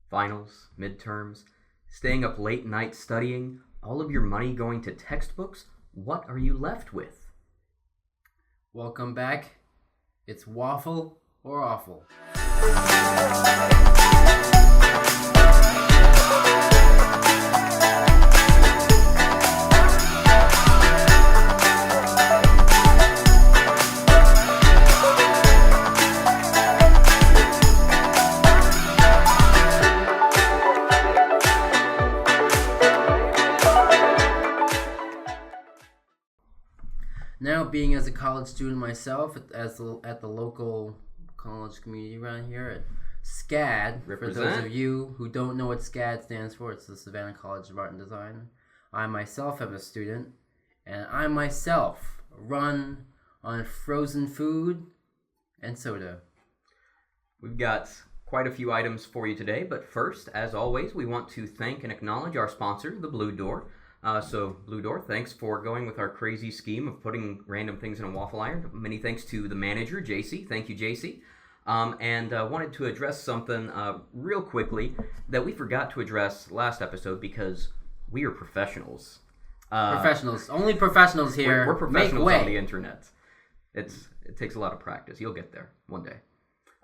finals, midterms, staying up late nights studying, all of your money going to textbooks, what are you left with? Welcome back. It's Waffle or Awful. Now, being as a college student myself, at the local college community around here at SCAD, Represent. For those of you who don't know what SCAD stands for, it's the Savannah College of Art and Design. I myself am a student, and I myself run on frozen food and soda. We've got quite a few items for you today, but first, as always, we want to thank and acknowledge our sponsor, the Blue Door. So, Blue Door, thanks for going with our crazy scheme of putting random things in a waffle iron. Many thanks to the manager, JC. Thank you, JC. And wanted to address something real quickly that we forgot to address last episode because we are professionals. Professionals. Only professionals here. We're professionals Make way. on the internet. It takes a lot of practice. You'll get there one day.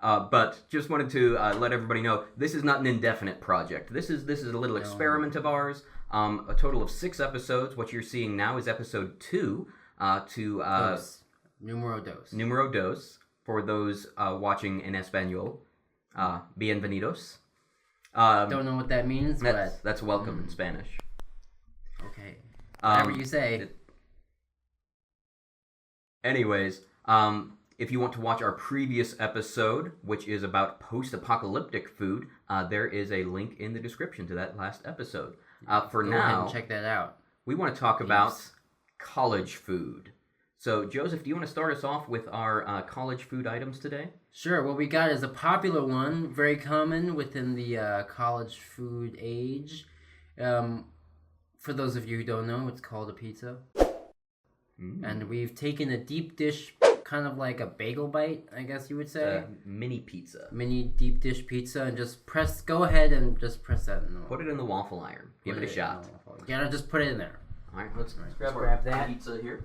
But just wanted to let everybody know this is not an indefinite project. This is a little experiment of ours. A total of 6 episodes. What you're seeing now is episode 2 Dos. Numero dos. Numero dos. For those watching in Espanol, bienvenidos. Don't know what that means, but... That's welcome in Spanish. Okay. Whatever you say. Anyways, if you want to watch our previous episode, which is about post-apocalyptic food, there is a link in the description to that last episode. For Go now, ahead and check that out. we want to talk about college food. So, Joseph, do you want to start us off with our college food items today? Sure. What we got is a popular one, very common within the college food age. For those of you who don't know, it's called a pizza. And we've taken a deep dish, kind of like a bagel bite, I guess you would say. Mini pizza. Mini deep dish pizza, and just go ahead and just press that in the Put it in the waffle iron. Give it a shot. You gotta just put it in there. All right, let's grab grab our that. pizza here.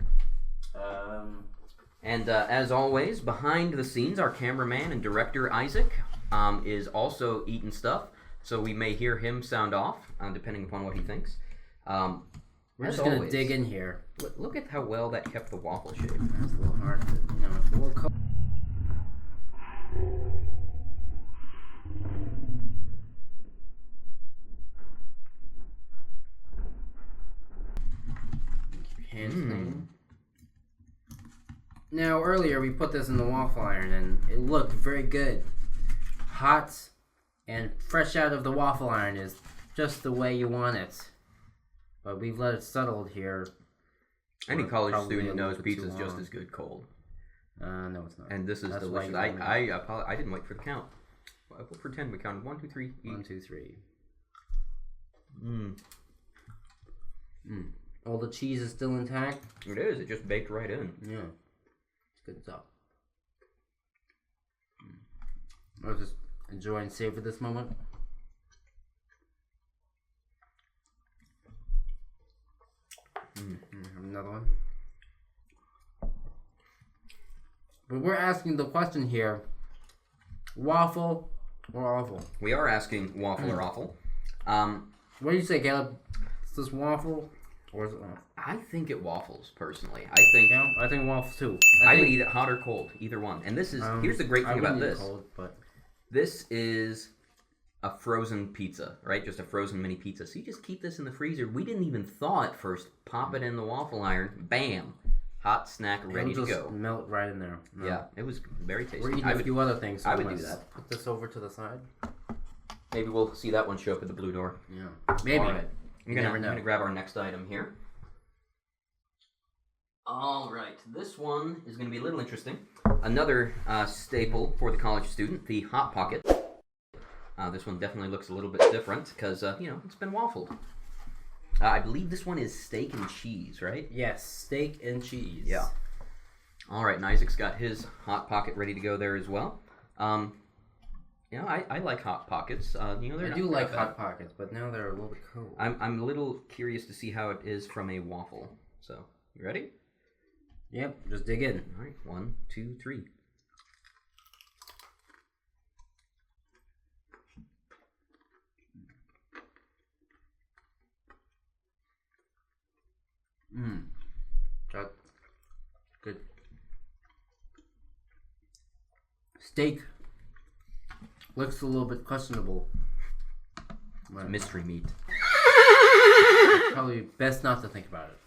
And as always, behind the scenes, our cameraman and director, Isaac, is also eating stuff. So we may hear him sound off, depending upon what he thinks. We're just going to dig in here. Look at how well that kept the waffle shape. It's a little hard, but, it's a little cold. Keep your hands clean. Now, earlier we put this in the waffle iron, and it looked very good. Hot and fresh out of the waffle iron is just the way you want it. But we've let it settle here. Any college student knows pizza's just as good cold. No, it's not. And this is delicious. I didn't wait for the count. We'll pretend we counted 1, 2, 3. Eat. 1, 2, 3. All the cheese is still intact. It is. It just baked right in. Yeah, it's good stuff. I'll just enjoy and savor this moment. Another one. But we're asking the question here: waffle or awful? We are asking waffle or awful. What do you say, Caleb? Is this waffle or is it awful? I think it waffles personally. I think waffle too. I would eat it hot or cold, either one. And this is here's the great thing about this. Cold, but... This is a frozen pizza, right? Just a frozen mini pizza. So you just keep this in the freezer. We didn't even thaw it first. Pop it in the waffle iron. Bam. Hot snack ready to go. Melt right in there. No. Yeah, it was very tasty. We're eating a few other things. So I would do that. Put this over to the side. Maybe we'll see that one show up at the Blue Door. Yeah. Maybe. All right. I'm gonna grab our next item here. All right. This one is going to be a little interesting. Another staple for the college student, the Hot Pocket. This one definitely looks a little bit different because, it's been waffled. I believe this one is steak and cheese, right? Yes, steak and cheese. Yeah. All right, and Isaac's got his Hot Pocket ready to go there as well. I like Hot Pockets. They're I not do like bad. Hot Pockets, but now they're a little bit cold. I'm a little curious to see how it is from a waffle. So, you ready? Yep, just dig in. All right, 1, 2, 3. That's good. Steak looks a little bit questionable. It's mystery meat. Probably best not to think about it.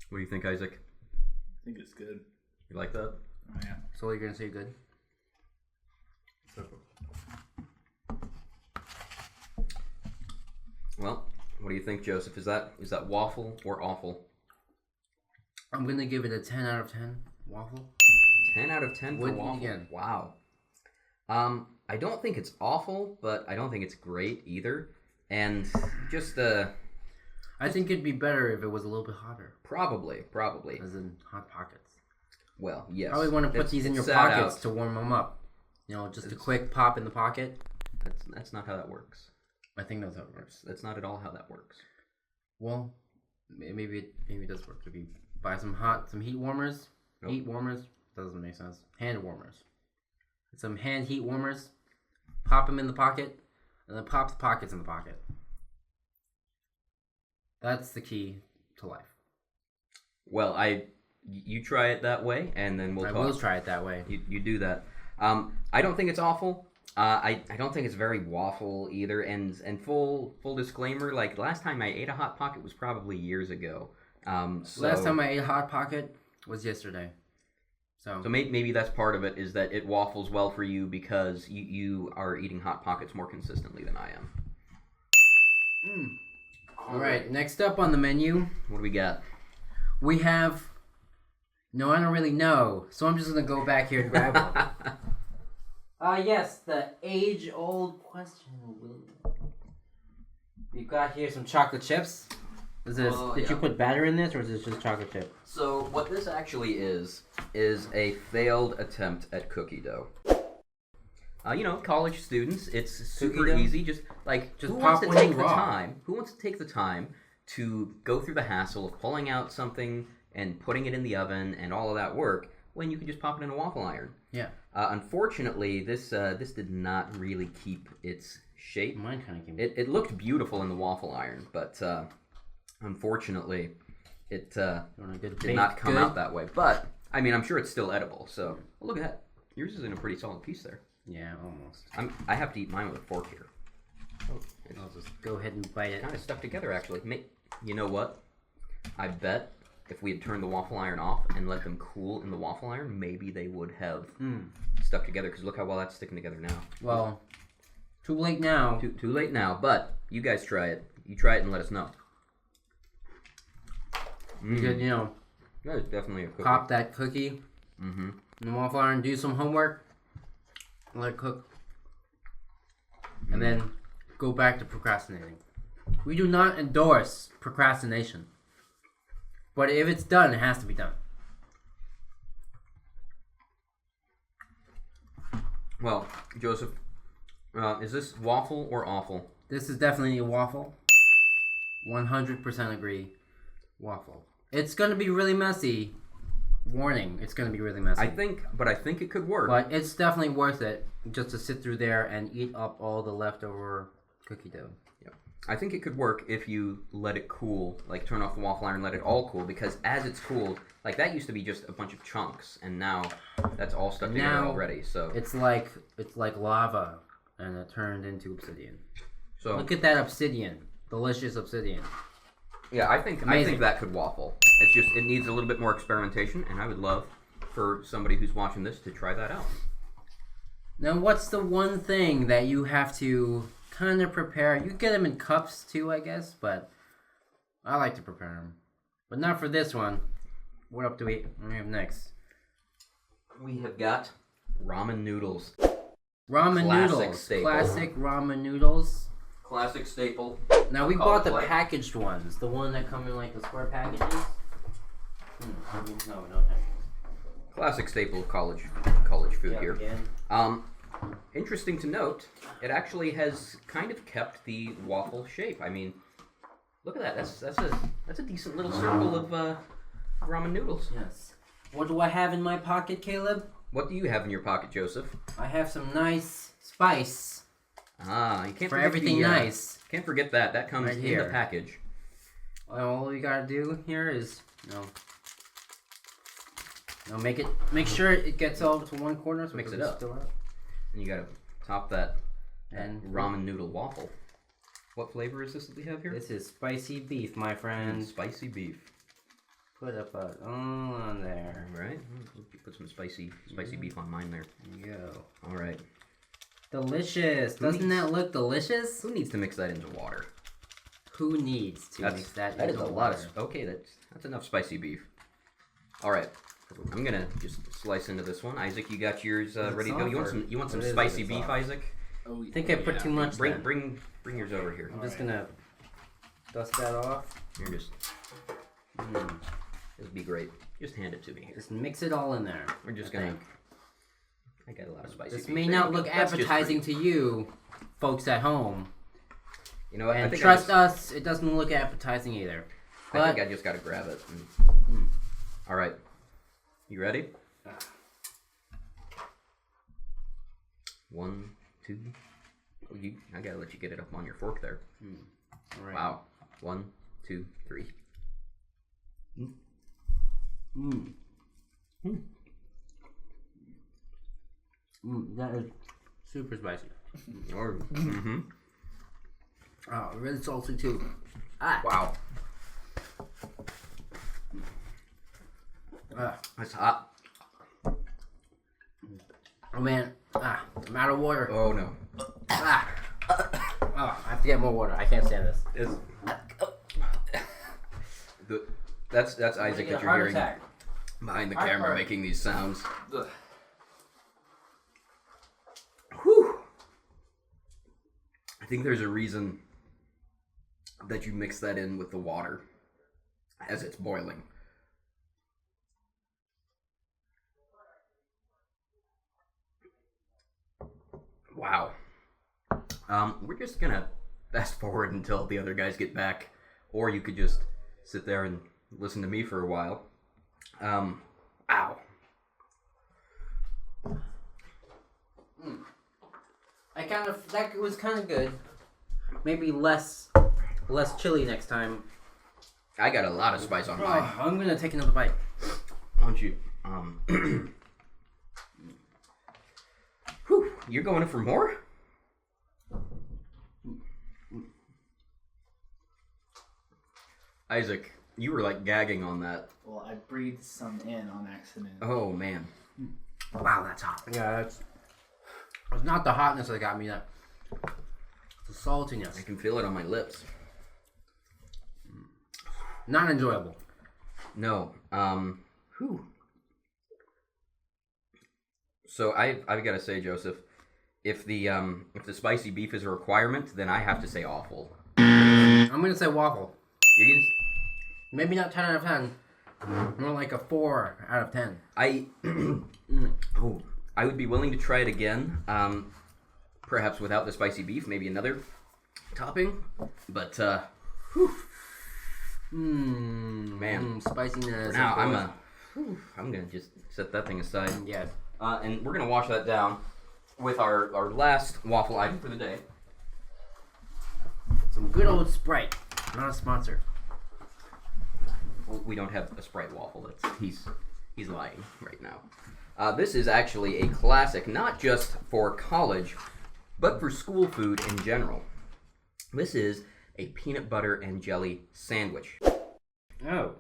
What do you think, Isaac? I think it's good. You like that? Oh, yeah. So you're gonna say good? Well, what do you think, Joseph? Is that waffle or awful? I'm gonna give it a 10 out of 10. Waffle. 10 out of 10 for Wouldn't eat waffle. again. Wow. I don't think it's awful, but I don't think it's great either. And just I think it'd be better if it was a little bit hotter, probably. as in Hot Pockets. Well, yes. Probably want to put It's- these in your it's sat pockets out. to warm them up. Just a quick pop in the pocket. That's not how that works. I think that's how it works. That's not at all how that works. Well, maybe it does work. If you buy some heat warmers. Nope. Heat warmers doesn't make sense. Hand warmers. Some hand heat warmers. Pop them in the pocket, and then pop the pockets in the pocket. That's the key to life. Well, you try it that way, and then we'll I talk. will try it that way. You do that. I don't think it's awful. I don't think it's very waffle either. And full disclaimer, like last time I ate a Hot Pocket was probably years ago. Last time I ate a Hot Pocket was yesterday. So maybe that's part of it, is that it waffles well for you because you are eating Hot Pockets more consistently than I am. All right, next up on the menu, What do we got? we have. No, I don't really know, so I'm just gonna go back here and grab one. Yes, the age-old question. We've got here some chocolate chips. Did you put batter in this, or is this just chocolate chip? So what this actually is a failed attempt at cookie dough. College students, it's super dough? easy. Just who wants pop to one take in the raw. time? Who wants to take the time to go through the hassle of pulling out something and putting it in the oven and all of that work when you can just pop it in a waffle iron? Yeah. Unfortunately, this did not really keep its shape. Mine kind of came. It looked beautiful in the waffle iron, but unfortunately, it did not come out that way. But I mean, I'm sure it's still edible. So look at that. Yours is in a pretty solid piece there. Yeah, almost. I have to eat mine with a fork here. Oh, I'll just go ahead and bite it. kind of stuck together actually. You know what? I bet if we had turned the waffle iron off and let them cool in the waffle iron, maybe they would have stuck together. Because look how well that's sticking together now. Well, too late now. Too late now. But you guys try it. You try it and let us know. You could, That is definitely a cookie. pop that cookie Mm-hmm. in the waffle iron, do some homework, let it cook, and then go back to procrastinating. We do not endorse procrastination, but if it's done, it has to be done. Well, Joseph, is this waffle or awful? This is definitely a waffle. 100% agree. Waffle. It's going to be really messy. Warning, it's going to be really messy. I think it could work. But it's definitely worth it just to sit through there and eat up all the leftover cookie dough. Yeah. I think it could work if you let it cool, like turn off the waffle iron and let it all cool, because as it's cooled, like that used to be just a bunch of chunks, and now that's all stuck together already. So it's like lava, and it turned into obsidian. So look at that obsidian, delicious obsidian. Yeah, I think that could waffle. It's just it needs a little bit more experimentation, and I would love for somebody who's watching this to try that out. Now, what's the one thing that you have to kind of prepare? You get them in cups too, I guess, but I like to prepare them. But not for this one. What up do we have next? We have got ramen noodles. Ramen Classic noodles. staple. Classic ramen noodles. Classic staple. Now, we Call bought it the what? packaged ones. The one that come in like the square packages. No, we don't have those. Classic staple of college food here. Again. Interesting to note, it actually has kind of kept the waffle shape. I mean, look at that. That's a decent little circle of ramen noodles. Yes. What do I have in my pocket, Caleb? What do you have in your pocket, Joseph? I have some nice spice. Ah, you can't for forget everything nice. Can't forget that. That comes Right in here. the package. All you gotta do here is make sure it gets all to one corner. So Mix it it's up. still out. And you gotta top that And ramen noodle waffle. What flavor is this that we have here? this is spicy beef, my friend. Spicy beef. Put up all on there. All right. Put some spicy beef on mine there. There you go. All right. Delicious. Doesn't that look delicious? Who needs to mix that into water? Who needs to mix that That into is a water? lot of... Okay, that's enough spicy beef. All right. I'm going to just slice into this one. Isaac, you got yours ready to go? You want some spicy beef, Isaac? I think I put too much. Bring yours over here. I'm just gonna dust that off. Here, just... This would be great. Just hand it to me here. Just mix it all in there. We're just going to... I got a lot of spicy This beef. may There not you go. look That's just appetizing great. to you, folks at home. You know what? And I think trust us, it doesn't look appetizing either. I But think I just got to grab it. All right. You ready? 1, 2. Oh, I gotta let you get it up on your fork there. all right. Wow. 1, 2, 3. That is super spicy. Or, Oh, really salty too. Wow. That's hot. Oh man, I'm out of water. Oh no. Oh, I have to get more water. I can't stand this. That's Isaac that you're hearing behind the camera Heart. making these sounds. Whew. I think there's a reason that you mix that in with the water as it's boiling. Wow. We're just gonna fast forward until the other guys get back, or you could just sit there and listen to me for a while. Ow. That was kind of good. Maybe less chili next time. I got a lot of spice on mine. I'm gonna take another bite. Why don't you? Whew, you're going in for more? Isaac, you were like gagging on that. Well, I breathed some in on accident. Oh man. Wow, that's hot. Yeah, it's not the hotness that got me. That the saltiness. I can feel it on my lips. Not enjoyable. No. Whew. So I've got to say, Joseph, if the spicy beef is a requirement, then I have to say awful. I'm gonna say waffle. You're gonna... Maybe not 10 out of 10. More like a 4 out of 10. I would be willing to try it again. Perhaps without the spicy beef, maybe another topping. But man, Spiciness. now I'm gonna just set that thing aside. Yeah. And we're gonna wash that down with our last waffle item for the day. Some good old Sprite. Not a sponsor. We don't have a Sprite waffle. He's lying right now. This is actually a classic, not just for college, but for school food in general. This is a peanut butter and jelly sandwich. Oh. No.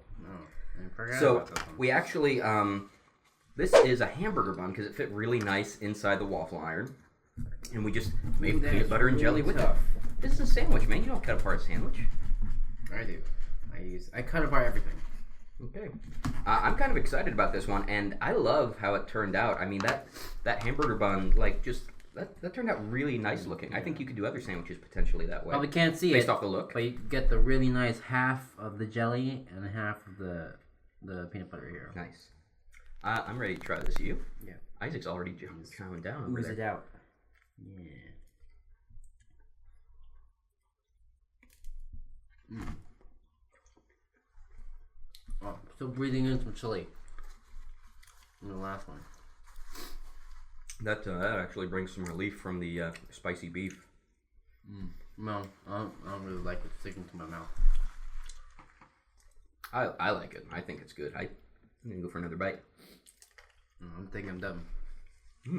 I forgot So about this one. we actually, this is a hamburger bun because it fit really nice inside the waffle iron. And we just made That peanut is butter and jelly really with tough. it. This is a sandwich, man. You don't cut apart a sandwich. I do. I cut apart everything. Okay. I'm kind of excited about this one, and I love how it turned out. I mean, that hamburger bun, like, just, that turned out really nice looking. I think you could do other sandwiches potentially that way. Probably can't see based it, off the look. but you get the really nice half of the jelly and half of the peanut butter here. Nice. I'm ready to try this. You? Yeah. Isaac's already chowing down over Ooze there. it out. Yeah. Oh, still breathing in some chili. From the last one. That actually brings some relief from the spicy beef. No, I don't really like it sticking to my mouth. I like it. I think it's good. I'm gonna go for another bite. I think I'm done. I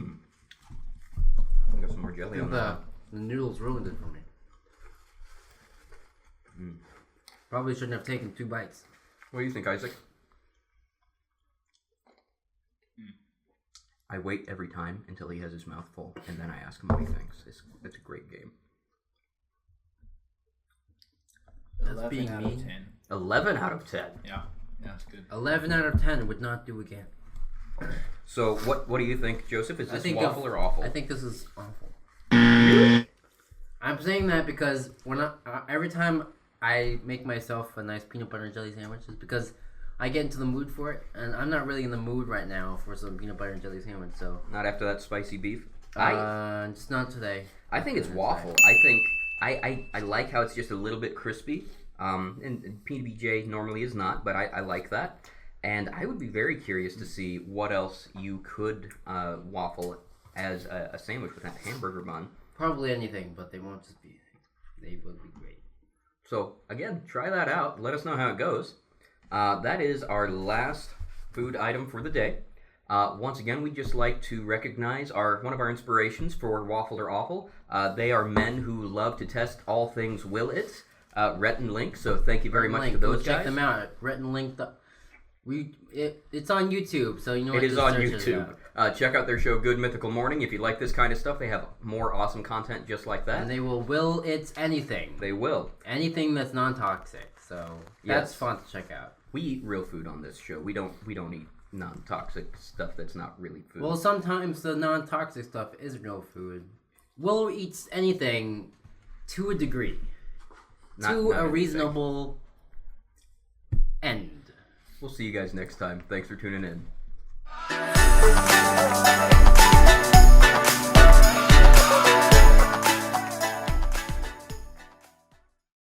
got some more jelly on that. The noodles ruined it for me. Probably shouldn't have taken 2 bites. What do you think, Isaac? I wait every time until he has his mouth full, and then I ask him what he thinks. It's a great game. That's being out mean. of 10. 11 out of 10. Yeah, that's good. 11 out of 10 would not do again. So what do you think, Joseph? Is this think waffle or awful? I think this is awful. I'm saying that because every time I make myself a nice peanut butter and jelly sandwich, is because I get into the mood for it, and I'm not really in the mood right now for some peanut butter and jelly sandwich. So Not after that spicy beef. just not today. I think it's waffle. I think I like how it's just a little bit crispy. And PBJ normally is not, but I like that. And I would be very curious to see what else you could waffle as a sandwich with that hamburger bun. Probably anything, but they won't just be. They will be great. So again, try that out. Let us know how it goes. That is our last food item for the day. Once again, we'd just like to recognize one of our inspirations for Waffle or Awful. They are men who love to test all things Will It. Rhett and Link. So thank you very much to those Go check guys. them out at Rhett and Link. It's on YouTube, so you know It is on search it YouTube. Check out their show, Good Mythical Morning. If you like this kind of stuff, they have more awesome content just like that. And they will it's anything. They will. Anything that's non-toxic. So that's Yes. fun to check out. We eat real food on this show. We don't eat non-toxic stuff that's not really food. Well, sometimes the non-toxic stuff is real food. Will eats anything to a degree. Not to a everything. reasonable end. We'll see you guys next time. Thanks for tuning in.